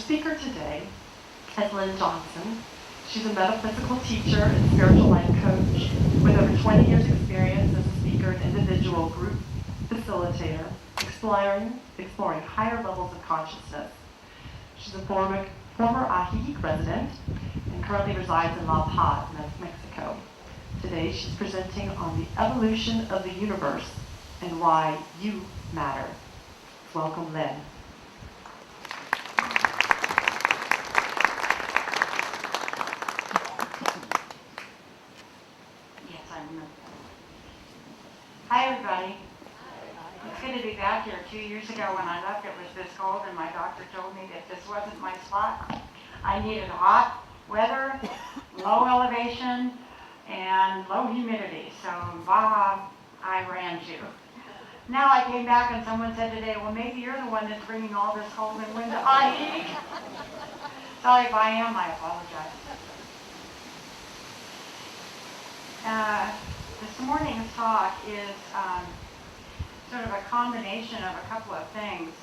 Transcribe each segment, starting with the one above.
speaker today is Lynn Johnson. She's a metaphysical teacher and spiritual life coach with over 20 years experience as a speaker and individual group facilitator, exploring higher levels of consciousness. She's a former Ajijic resident and currently resides in La Paz, Mexico. Today she's presenting on the evolution of the universe and why you matter. Welcome, Lynn. Yes, I remember. Hi, everybody. It's good to be back here. 2 years ago when I left, it was this cold, and my doctor told me that this wasn't my spot. I needed hot weather, low elevation, and low humidity. So, Baja, I ran to. Now I came back and someone said today, well, maybe you're the one that's bringing all this cold and wind to Ajijic. Sorry if I am, I apologize. This morning's talk is sort of a combination of a couple of things.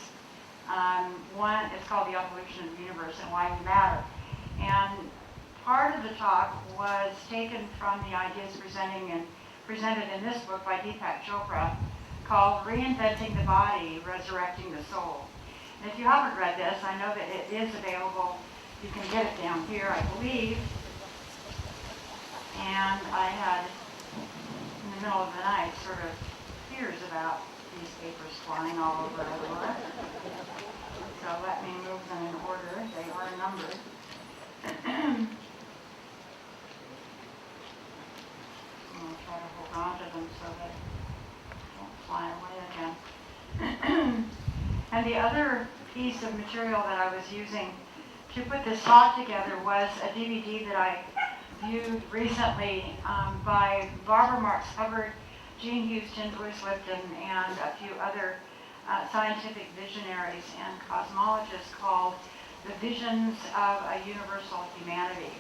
One is called the evolution of the universe and why we matter. And part of the talk was taken from the ideas presented in this book by Deepak Chopra called Reinventing the Body, Resurrecting the Soul. And if you haven't read this, I know that it is available. You can get it down here, I believe. And I had, in the middle of the night, sort of fears about these papers flying all over everywhere. So let me move them in order. They are numbered. I'll try to hold on to them so that they don't fly away again. And the other piece of material that I was using to put this talk together was a DVD that I viewed recently by Barbara Marx Hubbard, Jean Houston, Bruce Lipton, and a few other scientific visionaries and cosmologists called The Visions of a Universal Humanity.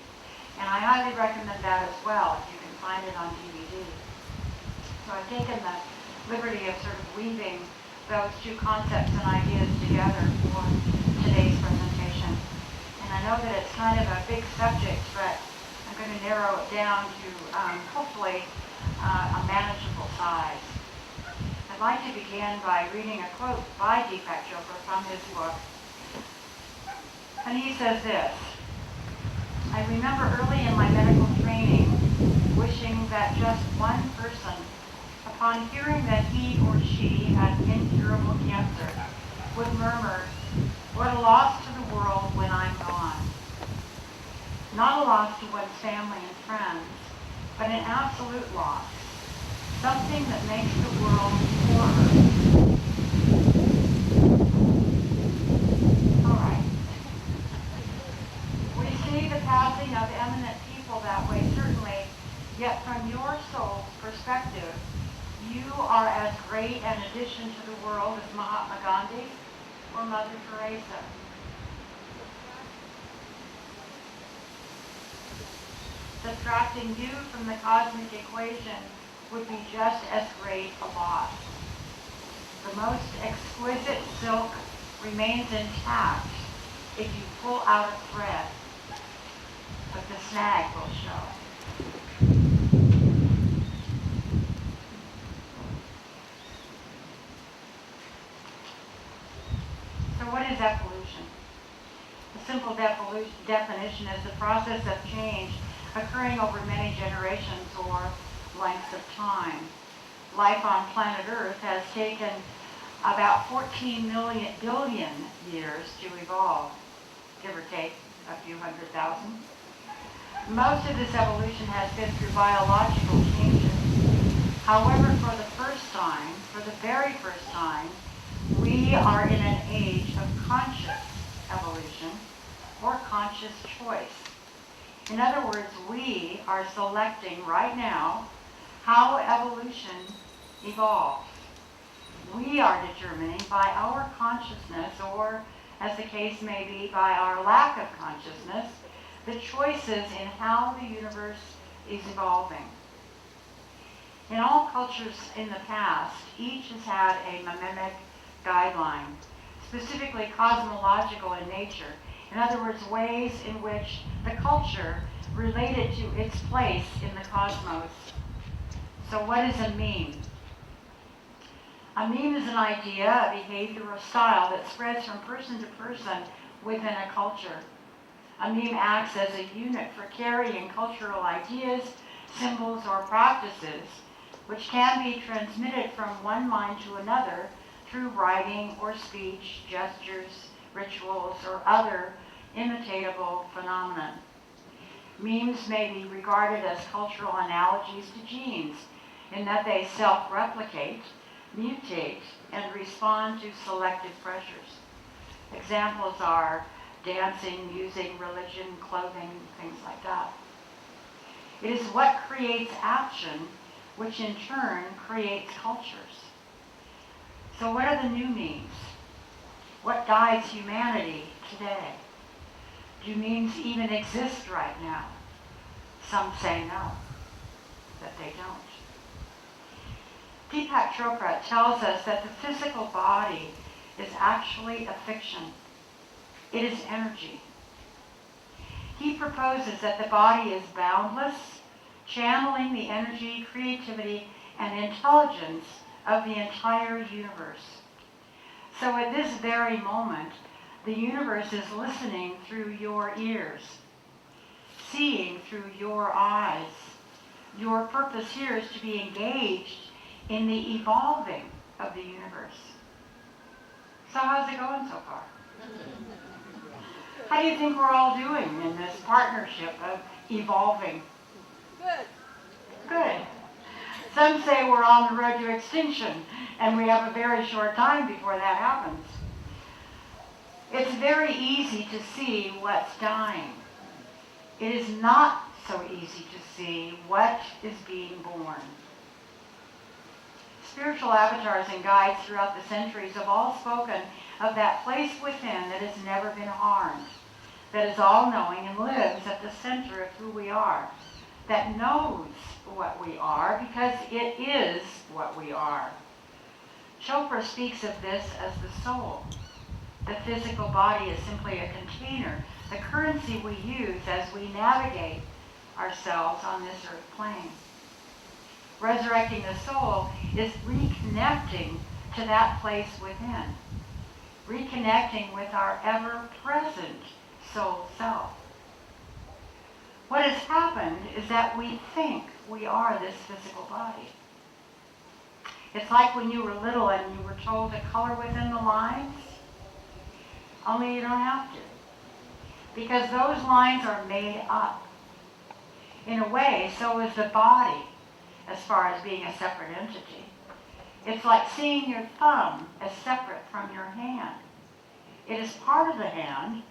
And I highly recommend that as well, if you can find it on DVD. So I've taken the liberty of sort of weaving those two concepts and ideas together for today's presentation. And I know that it's kind of a big subject, but I'm going to narrow it down to hopefully a manageable size. I'd like to begin by reading a quote by Deepak Chopra from his book. And he says this: I remember early in my medical training wishing that just one person, upon hearing that he or she had incurable cancer, would murmur, "What a loss to the world when I'm gone." Not a loss to one's family and friends, but an absolute loss. Something that makes the world poorer. All right. We see the passing of eminent people that way, certainly, yet from your soul's perspective, you are as great an addition to the world as Mahatma Gandhi or Mother Teresa. Subtracting you from the cosmic equation would be just as great a loss. The most exquisite silk remains intact if you pull out a thread, but the snag will show. So what is evolution? A simple definition is the process of change occurring over many generations or lengths of time. Life on planet Earth has taken about 14 billion years to evolve, give or take a few 100,000. Most of this evolution has been through biological changes. However, for the very first time, we are in an age of conscious evolution or conscious choice. In other words, we are selecting right now how evolution evolves. We are determining by our consciousness, or as the case may be, by our lack of consciousness, the choices in how the universe is evolving. In all cultures in the past, each has had a mnemonic guideline, specifically cosmological in nature, In other words, ways in which the culture related to its place in the cosmos. So what is a meme? A meme is an idea, a behavior, or style that spreads from person to person within a culture. A meme acts as a unit for carrying cultural ideas, symbols, or practices, which can be transmitted from one mind to another through writing or speech, gestures, rituals, or other imitatable phenomenon. Memes may be regarded as cultural analogies to genes, in that they self-replicate, mutate, and respond to selective pressures. Examples are dancing, music, religion, clothing, things like that. It is what creates action, which in turn creates cultures. So what are the new memes? What guides humanity today? Do memes even exist right now? Some say no, that they don't. Deepak Chopra tells us that the physical body is actually a fiction. It is energy. He proposes that the body is boundless, channeling the energy, creativity, and intelligence of the entire universe. So at this very moment, the universe is listening through your ears, seeing through your eyes. Your purpose here is to be engaged in the evolving of the universe. So how's it going so far? How do you think we're all doing in this partnership of evolving? Good. Good. Some say we're on the road to extinction, and we have a very short time before that happens. It's very easy to see what's dying. It is not so easy to see what is being born. Spiritual avatars and guides throughout the centuries have all spoken of that place within that has never been harmed, that is all-knowing and lives at the center of who we are, that knows what we are because it is what we are. Chopra speaks of this as the soul. The physical body is simply a container, the currency we use as we navigate ourselves on this earth plane. Resurrecting the soul is reconnecting to that place within, reconnecting with our ever-present soul self. What has happened is that we think we are this physical body. It's like when you were little and you were told to color within the lines, only you don't have to, because those lines are made up. In a way, so is the body, as far as being a separate entity. It's like seeing your thumb as separate from your hand. It is part of the hand,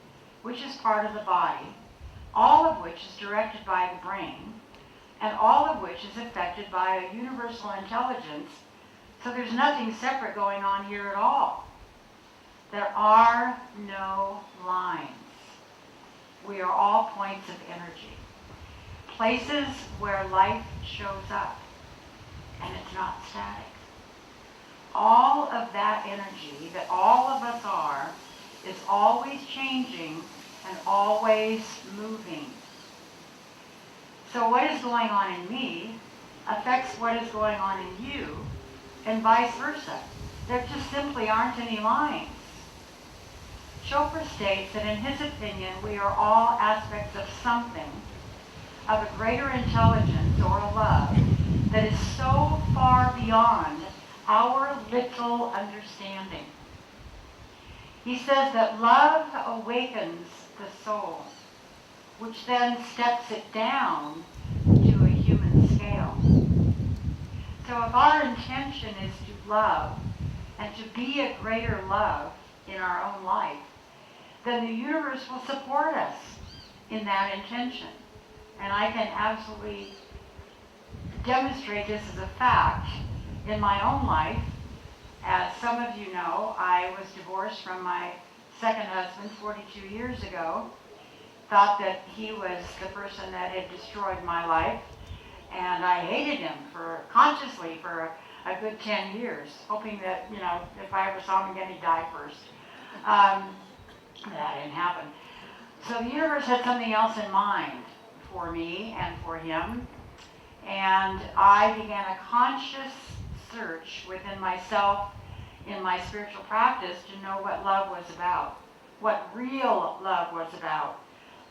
which is part of the body, all of which is directed by the brain, and all of which is affected by a universal intelligence, so there's nothing separate going on here at all. There are no lines. We are all points of energy, places where life shows up, and it's not static. All of that energy that all of us are is always changing and always moving. So what is going on in me affects what is going on in you, and vice versa. There just simply aren't any lines. Chopra states that in his opinion, we are all aspects of something, of a greater intelligence or a love that is so far beyond our little understanding. He says that love awakens the soul, which then steps it down to a human scale. So if our intention is to love and to be a greater love in our own life, then the universe will support us in that intention. And I can absolutely demonstrate this as a fact in my own life. As some of you know, I was divorced from my second husband 42 years ago. Thought that he was the person that had destroyed my life, and I hated him consciously for a good 10 years, hoping that, if I ever saw him again, he'd die first. That didn't happen. So the universe had something else in mind for me and for him, and I began a conscious search within myself in my spiritual practice to know what love was about, what real love was about.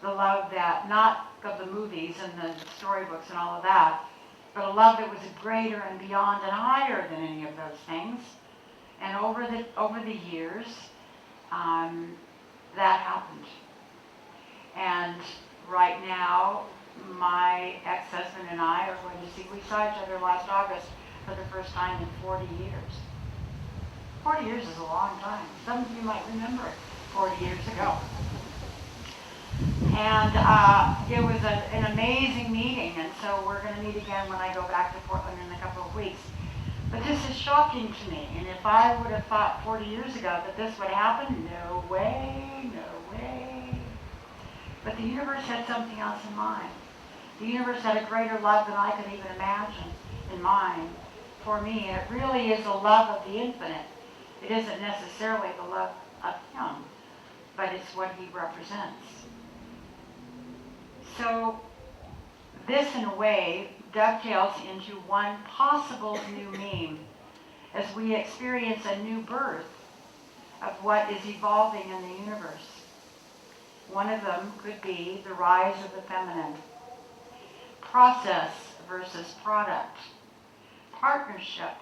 The love that, not of the movies and the storybooks and all of that, but a love that was greater and beyond and higher than any of those things. And over the years, that happened. And right now, my ex-husband and I are going to see, we saw each other last August for the first time in 40 years. 40 years is a long time. Some of you might remember it 40 years ago. And it was an amazing meeting, and so we're going to meet again when I go back to Portland in a couple of weeks. But this is shocking to me, and if I would have thought 40 years ago that this would happen, no way, no way. But the universe had something else in mind. The universe had a greater love than I could even imagine in mind for me, and it really is a love of the infinite. It isn't necessarily the love of him, but it's what he represents. So this, in a way, dovetails into one possible new meme as we experience a new birth of what is evolving in the universe. One of them could be the rise of the feminine, process versus product, partnership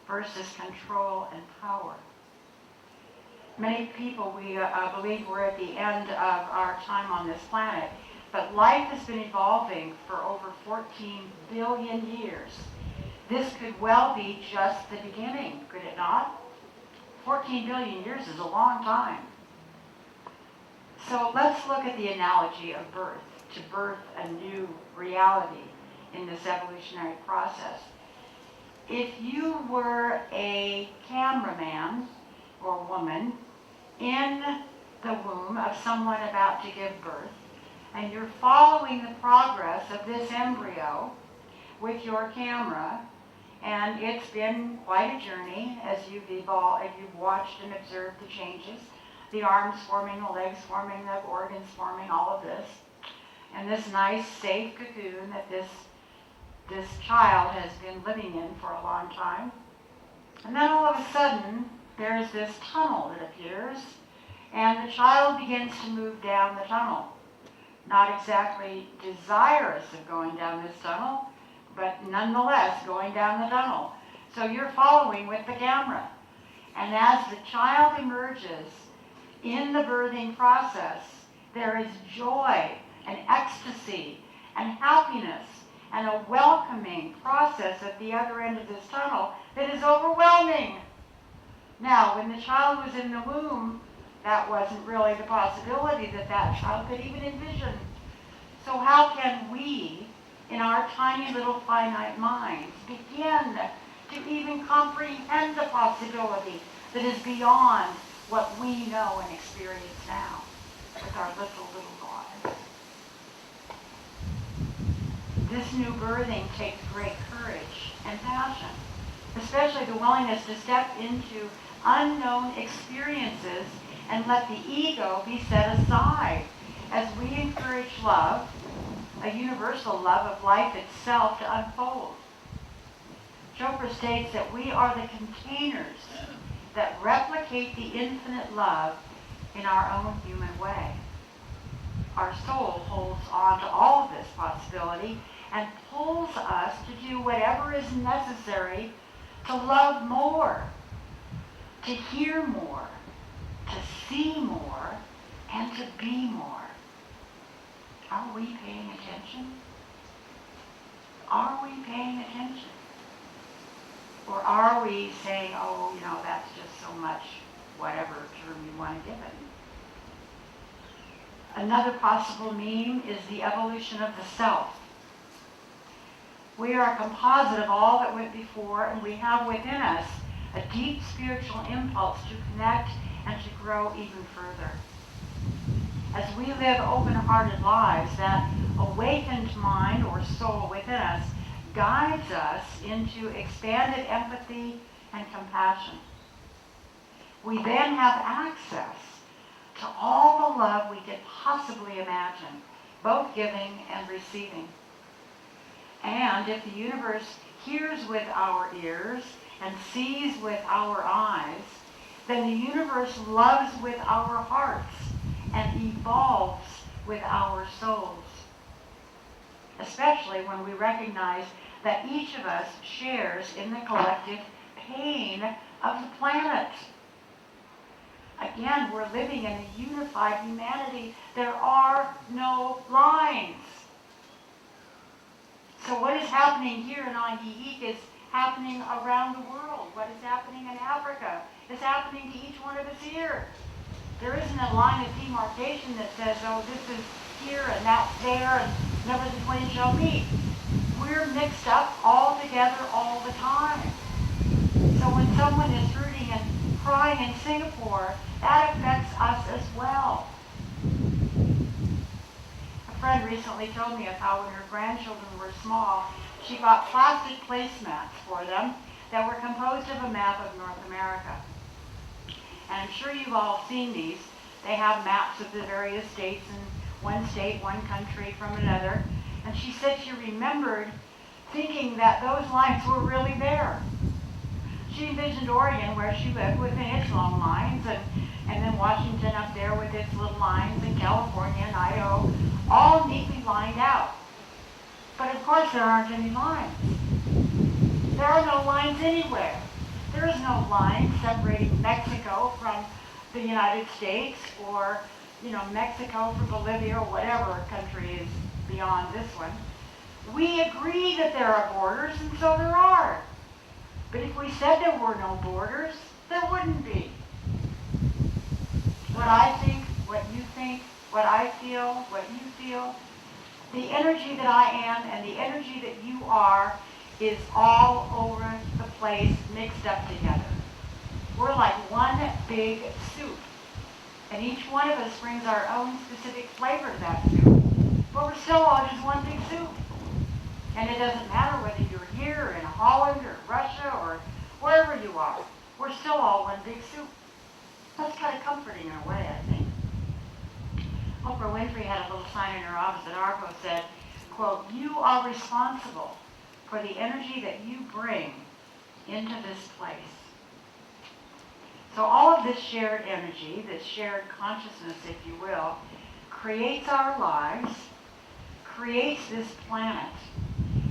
versus control and power. Many people, we believe we're at the end of our time on this planet, but life has been evolving for over 14 billion years. This could well be just the beginning, could it not? 14 billion years is a long time. So let's look at the analogy of birth, to birth a new reality in this evolutionary process. If you were a cameraman or woman in the womb of someone about to give birth, and you're following the progress of this embryo with your camera, and it's been quite a journey as you've evolved, as you've watched and observed the changes, the arms forming, the legs forming, the organs forming, all of this, and this nice, safe cocoon that this child has been living in for a long time. And then all of a sudden, there's this tunnel that appears, and the child begins to move down the tunnel. Not exactly desirous of going down this tunnel, but nonetheless going down the tunnel. So you're following with the camera. And as the child emerges in the birthing process, there is joy and ecstasy and happiness and a welcoming process at the other end of this tunnel that is overwhelming. Now, when the child was in the womb, that wasn't really the possibility that that child could even envision. So how can we, in our tiny little finite minds, begin to even comprehend the possibility that is beyond what we know and experience now with our little lives? This new birthing takes great courage and passion, especially the willingness to step into unknown experiences and let the ego be set aside as we encourage love, a universal love of life itself, to unfold. Chopra states that we are the containers that replicate the infinite love in our own human way. Our soul holds on to all of this possibility and pulls us to do whatever is necessary to love more, to hear more, to see more, and to be more. Are we paying attention? Are we paying attention? Or are we saying, oh, that's just so much, whatever term you want to give it? Another possible meme is the evolution of the self. We are a composite of all that went before, and we have within us a deep spiritual impulse to connect and to grow even further. As we live open-hearted lives, that awakened mind or soul within us guides us into expanded empathy and compassion. We then have access to all the love we could possibly imagine, both giving and receiving. And if the universe hears with our ears and sees with our eyes, then the universe loves with our hearts and evolves with our souls. Especially when we recognize that each of us shares in the collective pain of the planet. Again, we're living in a unified humanity. There are no lines. So what is happening here in Ajijic is happening around the world. What is happening in Africa is happening to each one of us here. There isn't a line of demarcation that says, oh, this is here and that's there and never the twain shall meet. We're mixed up all together all the time. So when someone is hurting and crying in Singapore, that affects us as well. A friend recently told me of how when her grandchildren were small, she bought plastic placemats for them that were composed of a map of North America. And I'm sure you've all seen these. They have maps of the various states, and one state, one country from another. And she said she remembered thinking that those lines were really there. She envisioned Oregon, where she lived, within its long lines, and then Washington up there with its little lines, and California and Idaho, all neatly lined out. But of course there aren't any lines. There are no lines anywhere. There is no line separating Mexico from the United States, or Mexico from Bolivia, or whatever country is beyond this one. We agree that there are borders, and so there are. But if we said there were no borders, there wouldn't be. What I think, what you think, what I feel, what you feel, the energy that I am and the energy that you are is all over the place, mixed up together. We're like one big soup. And each one of us brings our own specific flavor of that soup. But we're still all just one big soup. And it doesn't matter whether you're here or in Holland or Russia or wherever you are. We're still all one big soup. That's kind of comforting in a way, I think. Oprah Winfrey had a little sign in her office at Arco that said, quote, "You are responsible for the energy that you bring into this place." So all of this shared energy, this shared consciousness, if you will, creates our lives, creates this planet,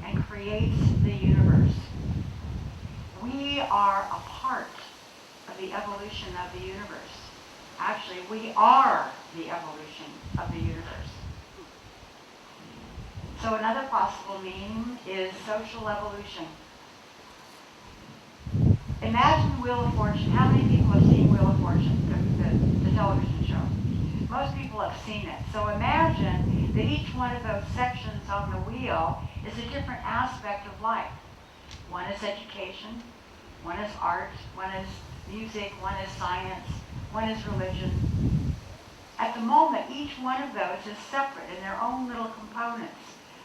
and creates the universe. We are a part of the evolution of the universe. Actually, we are the evolution of the universe. So another possible meaning is social evolution. Imagine Wheel of Fortune. How many people have seen Wheel of Fortune, the television show? Most people have seen it. So imagine that each one of those sections on the wheel is a different aspect of life. One is education, one is art, one is music, one is science, one is religion. At the moment, each one of those is separate in their own little components,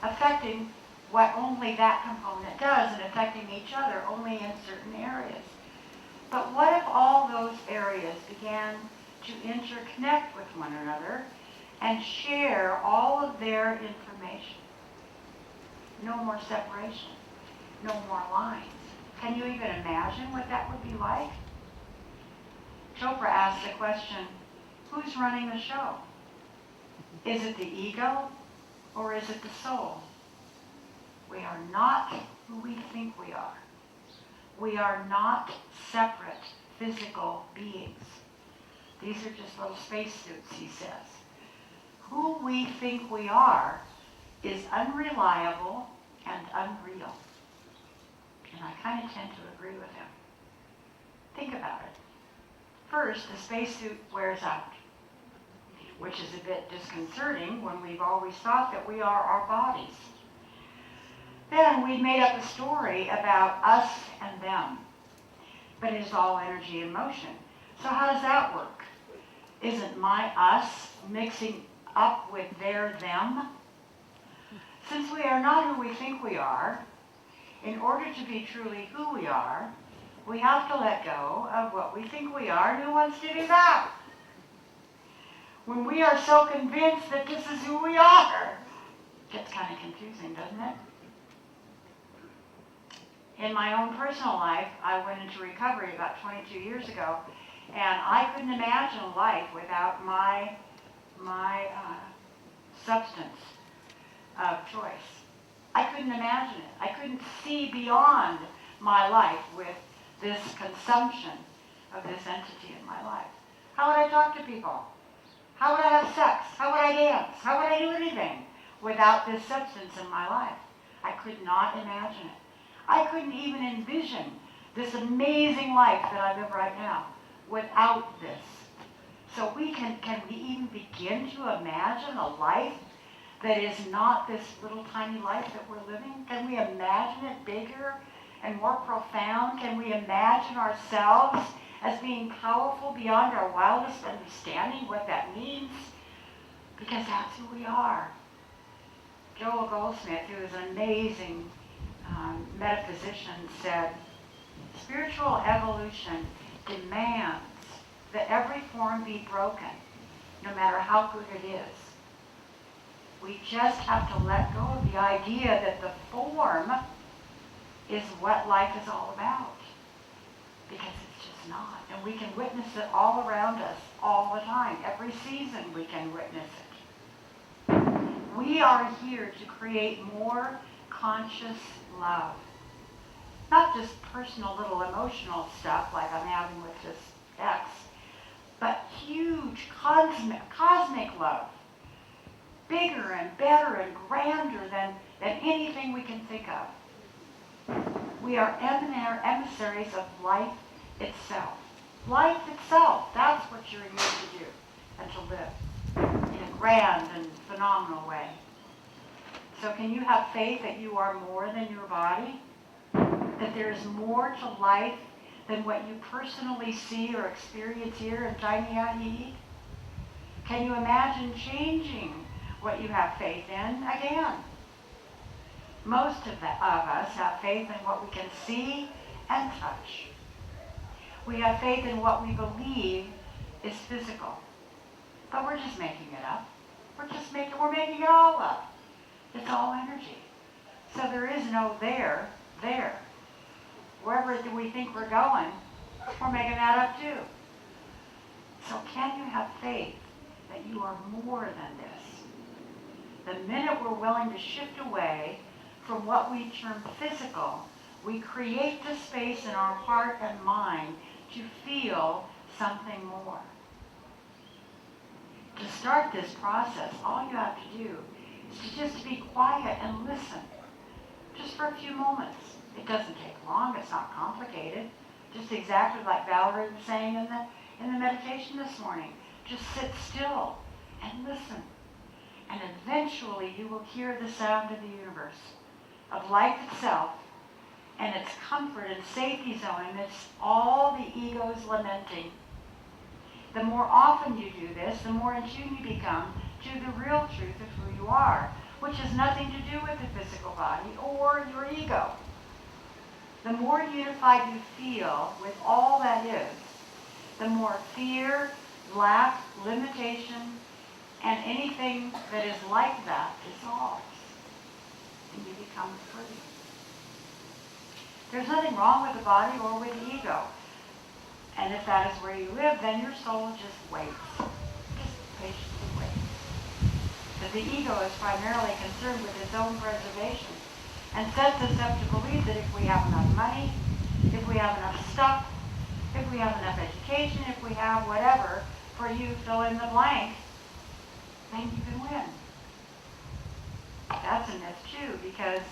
affecting what only that component does and affecting each other only in certain areas. But what if all those areas began to interconnect with one another and share all of their information? No more separation, no more lines. Can you even imagine what that would be like? Chopra asked the question, who's running the show? Is it the ego or is it the soul? We are not who we think we are. We are not separate physical beings. These are just little spacesuits, he says. Who we think we are is unreliable and unreal. And I kind of tend to agree with him. Think about it. First, the spacesuit wears out, which is a bit disconcerting when we've always thought that we are our bodies. Then we made up a story about us and them, but it is all energy and motion. So how does that work? Isn't my us mixing up with their them? Since we are not who we think we are, in order to be truly who we are, we have to let go of what we think we are, and who wants to do that? when we are so convinced that this is who we are, it gets kind of confusing, doesn't it? In my own personal life, I went into recovery about 22 years ago, and I couldn't imagine life without my substance of choice. I couldn't imagine it. I couldn't see beyond my life with this consumption of this entity in my life. How would I talk to people? How would I have sex? How would I dance? How would I do anything without this substance in my life? I could not imagine it. I couldn't even envision this amazing life that I live right now without this. So can we even begin to imagine a life that is not this little tiny life that we're living? Can we imagine it bigger and more profound? Can we imagine ourselves as being powerful beyond our wildest understanding what that means? Because that's who we are. Joel Goldsmith, who is an amazing metaphysician, said, spiritual evolution demands that every form be broken, no matter how good it is. We just have to let go of the idea that the form is what life is all about, because it's just not. And we can witness it all around us all the time. Every season we can witness it. We are here to create more conscious love. Not just personal little emotional stuff like I'm having with this ex, but huge cosmic love. Bigger and better and grander than anything we can think of. We are emissaries of life itself. Life itself, that's what you're here to do and to live in a grand and phenomenal way. So can you have faith that you are more than your body? That there is more to life than what you personally see or experience here in tiny Ajijic? Can you imagine changing what you have faith in again? Most of us have faith in what we can see and touch. We have faith in what we believe is physical. But we're just making it up. We're making it all up. It's all energy. So there is no there. Wherever we think we're going, we're making that up too. So can you have faith that you are more than this? The minute we're willing to shift away from what we term physical, we create the space in our heart and mind to feel something more. To start this process, all you have to do is to just be quiet and listen, just for a few moments. It doesn't take long, it's not complicated. Just exactly like Valerie was saying in the meditation this morning. Just sit still and listen. And eventually you will hear the sound of the universe, of life itself, and its comfort and safety zone amidst all the egos lamenting. The more often you do this, the more in tune you become to the real truth of who you are, which has nothing to do with the physical body or your ego. The more unified you feel with all that is, the more fear, lack, limitation, and anything that is like that dissolves, and you become free. There's nothing wrong with the body or with the ego. And if that is where you live, then your soul just waits. Just patiently waits. Because the ego is primarily concerned with its own preservation and sets us up to believe that if we have enough money, if we have enough stuff, if we have enough education, if we have whatever, for you fill in the blank, then you can win. That's a myth too, because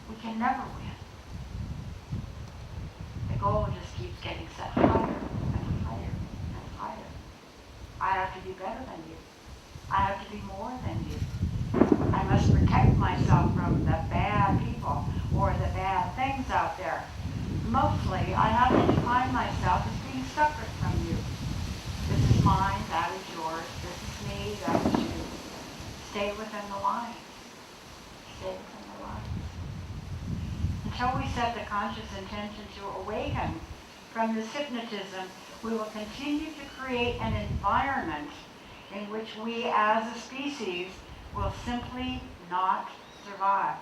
we can never win. The goal just keeps getting set higher and higher and higher. I have to be better than you. I have to be more than you. I must protect myself from the bad people or the bad things out there. Mostly, I have to define myself as being separate from you. This is mine, that is yours. This is me, that is you. Stay within the lines. Stay within the lines. Until we set the conscious intention to awaken from this hypnotism, we will continue to create an environment in which we as a species will simply not survive.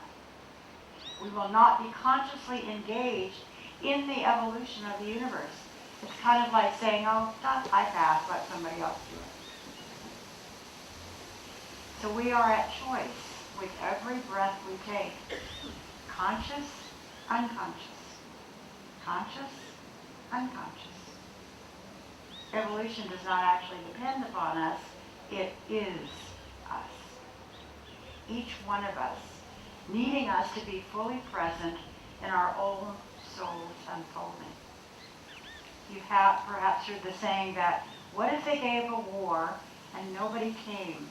We will not be consciously engaged in the evolution of the universe. It's kind of like saying, oh, I pass, let somebody else do it. So we are at choice with every breath we take. Conscious, unconscious. Conscious, unconscious. Evolution does not actually depend upon us. It is us. Each one of us needing us to be fully present in our own soul's unfolding. You have perhaps heard the saying that, what if they gave a war and nobody came?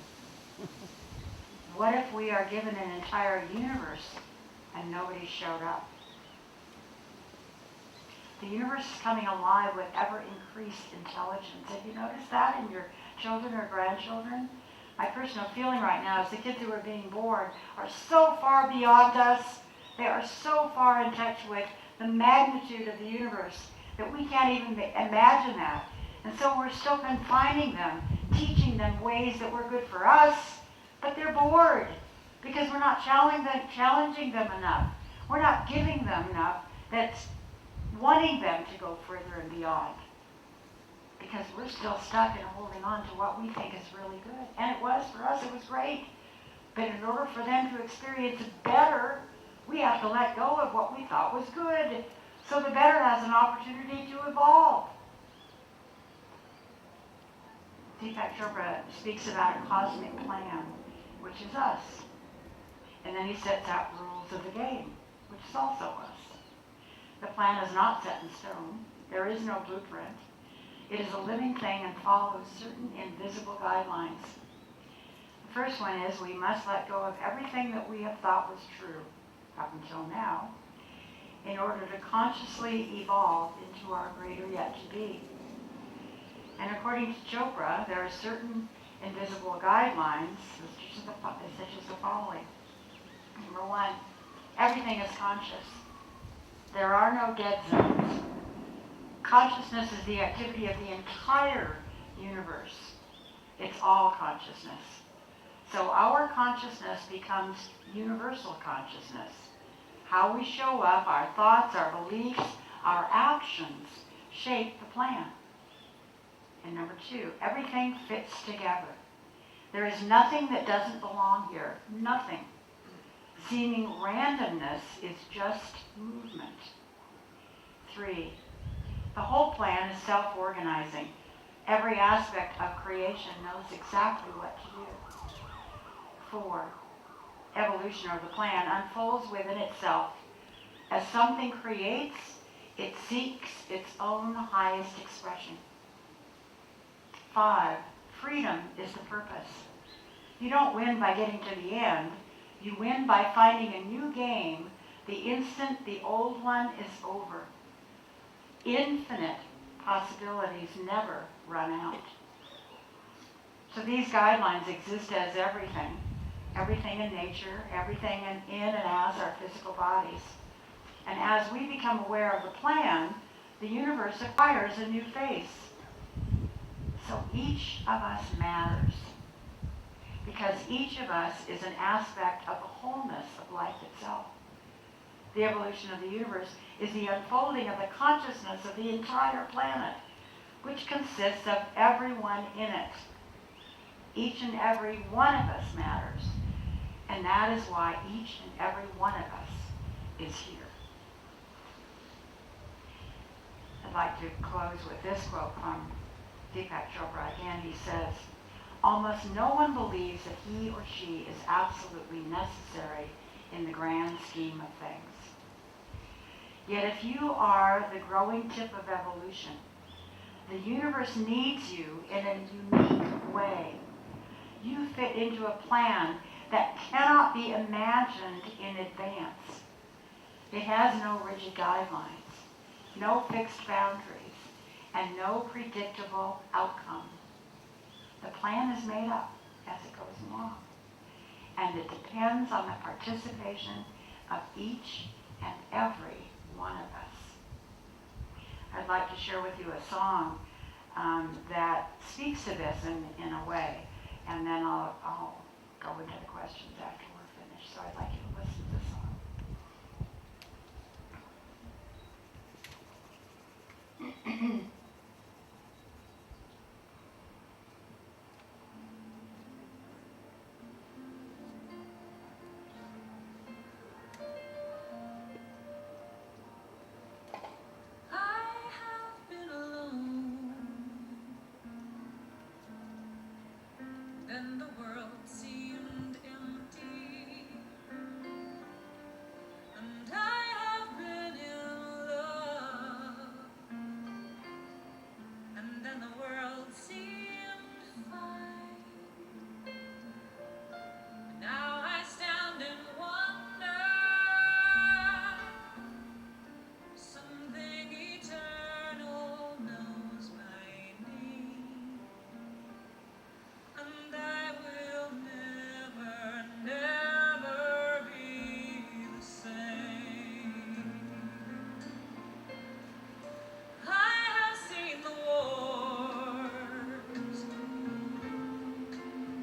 What if we are given an entire universe and nobody showed up? The universe is coming alive with ever-increased intelligence. Have you noticed that in your children or grandchildren? My personal feeling right now is the kids who are being born are so far beyond us. They are so far in touch with the magnitude of the universe that we can't even imagine that. And so we're still confining them, teaching them ways that were good for us, but they're bored because we're not challenging them enough. We're not giving them enough that's wanting them to go further and beyond. Because we're still stuck in holding on to what we think is really good. And it was for us, it was great. But in order for them to experience better, we have to let go of what we thought was good. So the better has an opportunity to evolve. Deepak Chopra speaks about a cosmic plan, which is us. And then he sets out rules of the game, which is also us. The plan is not set in stone. There is no blueprint. It is a living thing and follows certain invisible guidelines. The first one is we must let go of everything that we have thought was true up until now in order to consciously evolve into our greater yet to be. And according to Chopra, there are certain invisible guidelines such as the following. Number one, everything is conscious. There are no dead zones. Consciousness is the activity of the entire universe. It's all consciousness. So our consciousness becomes universal consciousness. How we show up, our thoughts, our beliefs, our actions shape the plan. And number two, everything fits together. There is nothing that doesn't belong here. Nothing. Seeming randomness is just movement. 3, the whole plan is self-organizing. Every aspect of creation knows exactly what to do. 4, evolution or the plan unfolds within itself. As something creates, it seeks its own highest expression. 5, freedom is the purpose. You don't win by getting to the end. You win by finding a new game the instant the old one is over. Infinite possibilities never run out. So these guidelines exist as everything. Everything in nature, everything in and as our physical bodies. And as we become aware of the plan, the universe acquires a new face. So each of us matters. Because each of us is an aspect of the wholeness of life itself. The evolution of the universe is the unfolding of the consciousness of the entire planet, which consists of everyone in it. Each and every one of us matters, and that is why each and every one of us is here. I'd like to close with this quote from Deepak Chopra again. He says, almost no one believes that he or she is absolutely necessary in the grand scheme of things. Yet if you are the growing tip of evolution, the universe needs you in a unique way. You fit into a plan that cannot be imagined in advance. It has no rigid guidelines, no fixed boundaries, and no predictable outcome. The plan is made up as it goes along, and it depends on the participation of each and every one of us. I'd like to share with you a song that speaks to this in a way. And then I'll go into the questions after we're finished. So I'd like you to listen to the song. And the world seemed empty, and I have been in love, and then the world seemed fine. Now I stand and wonder, something eternal knows my name. And I will never, never be the same. I have seen the wars,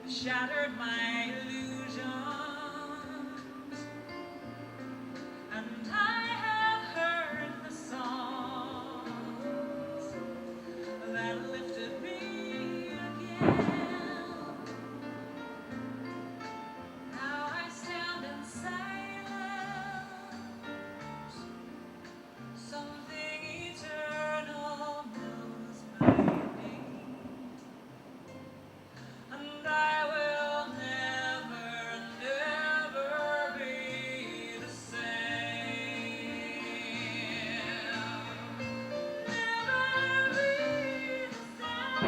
shattered my illusions, and I have heard the songs that lifted me again. Now I stand in silence, something eternal knows my name, and I will never, never be the same. Never be the same.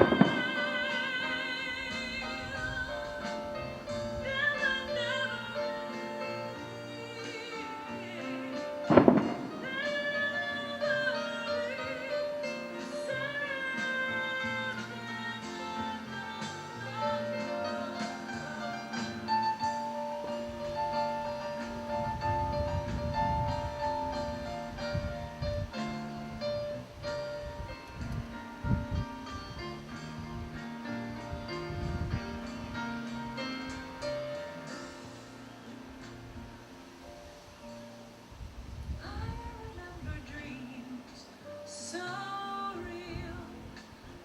I remember dreams so real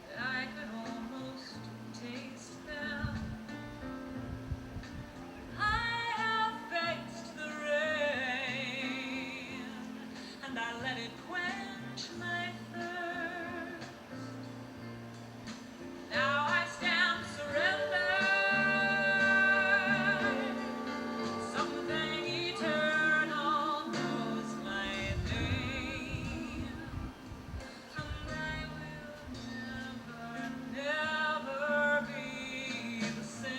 that I could almost taste them. I have faced the rain, and I let it quench my thirst. Now I stand surrendered. Something eternal knows my name, and I will never, never be the same.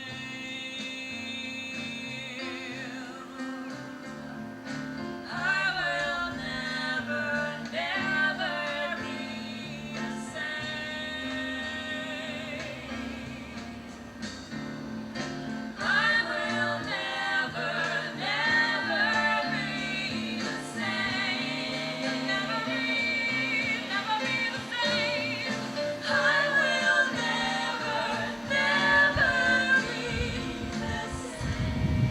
I will never, never be the same. I will never, never be the same. Never be the same. I will never, never be the same.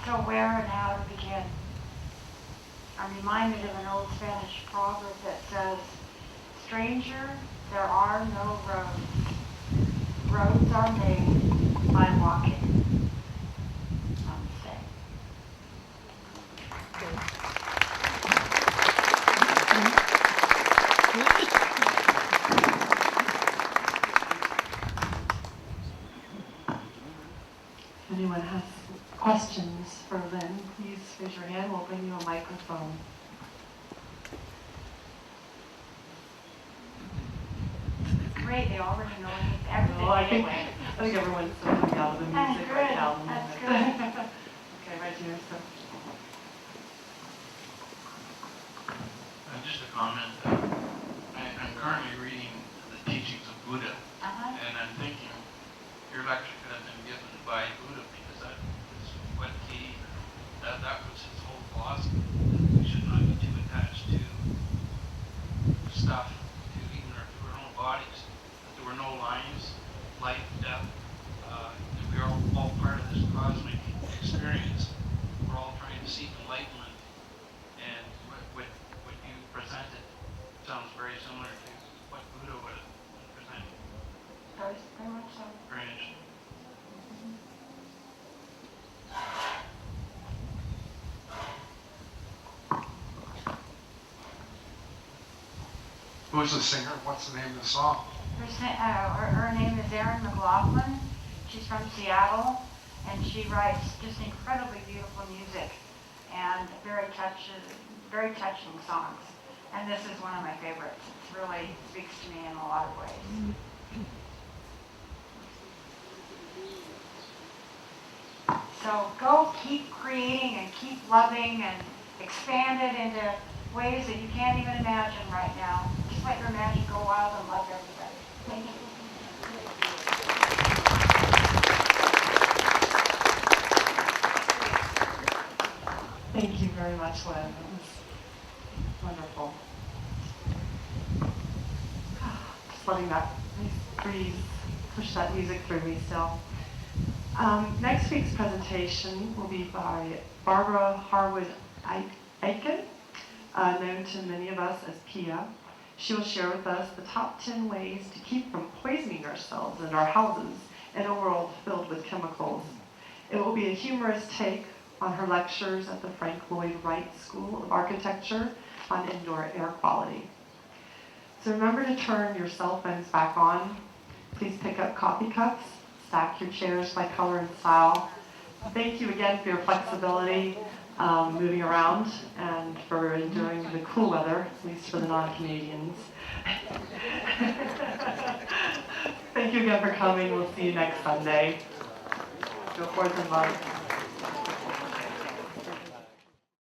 So where and how to begin? I'm reminded of an old Spanish proverb that says, "Stranger, there are no roads. Roads are made by walking." Namaste. If anyone has questions for Lynn, please raise your hand. We'll bring you a microphone. Great, they already know everything No, I think anyway. everyone's so coming out of the music That's right good. now. That's good. Okay, right here. So. Just a comment. bodies, that there were no lines, life, death, that we are all part of this cosmic experience. We're all trying to seek enlightenment, and what you presented sounds very similar to what Buddha would have presented. Very much so. Very interesting. Who's the singer? What's the name of the song? Her name is Erin McLaughlin. She's from Seattle, and she writes just incredibly beautiful music and very touching songs. And this is one of my favorites. It really speaks to me in a lot of ways. So go keep creating and keep loving and expand it into ways that you can't even imagine right now. Just let your magic go wild and love everybody. Thank you. Thank you very much, Lynn. That was wonderful. Just letting that nice breeze push that music through me still. Next week's presentation will be by Barbara Harwood Aiken, known to many of us as Pia. She will share with us the top 10 ways to keep from poisoning ourselves and our houses in a world filled with chemicals. It will be a humorous take on her lectures at the Frank Lloyd Wright School of Architecture on indoor air quality. So remember to turn your cell phones back on. Please pick up coffee cups, stack your chairs by color and style. Thank you again for your flexibility, moving around, and for enduring the cool weather, at least for the non-Canadians. Thank you again for coming. We'll see you next Sunday. Go forth in love.